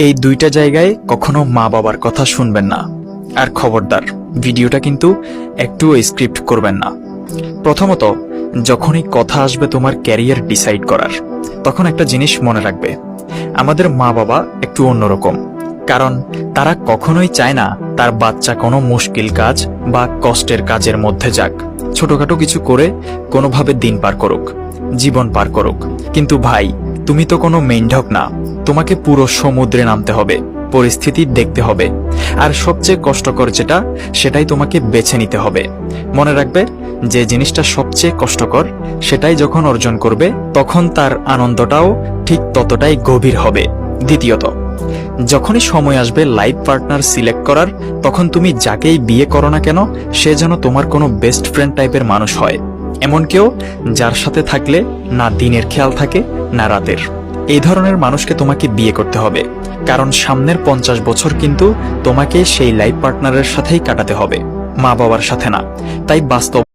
এই দুইটা জায়গায় কখনো মা বাবার কথা শুনবেন না। আর খবরদার, ভিডিওটা কিন্তু একটুও স্ক্রিপ্ট করবেন না। প্রথমত, যখনই কথা আসবে তোমার ক্যারিয়ার ডিসাইড করার, তখন একটা জিনিস মনে রাখবে, আমাদের মা বাবা একটু অন্যরকম। কারণ তারা কখনোই চায় না তার বাচ্চা কোনো মুশকিল কাজ বা কষ্টের কাজের মধ্যে যাক, ছোটখাটো কিছু করে কোনোভাবে দিন পার করুক, জীবন পার করুক। কিন্তু ভাই, তুমি তো কোনো মেন্ঢক না, তোমাকে পুরো সমুদ্রে নামতে হবে, পরিস্থিতি দেখতে হবে, আর সবচেয়ে কষ্টকর যেটা সেটাই তোমাকে বেছে নিতে হবে। মনে রাখবে, যে জিনিসটা সবচেয়ে কষ্টকর সেটাই যখন অর্জন করবে তখন তার আনন্দটাও ঠিক ততটাই গভীর হবে। দ্বিতীয়ত, যখনই সময় আসবে লাইফ পার্টনার সিলেক্ট করার, তখন তুমি যাকেই বিয়ে করো না কেন সে যেন তোমার কোনো বেস্ট ফ্রেন্ড টাইপের মানুষ হয়, এমন কেউ যার সাথে থাকলে না দিনের খেয়াল থাকে না রাতের। এই ধরনের মানুষকে তোমাকে বিয়ে করতে হবে, কারণ সামনের 50 বছর কিন্তু তোমাকে সেই লাইফ পার্টনারের সাথেই কাটাতে হবে, মা বাবার সাথে না। তাই বাস্তব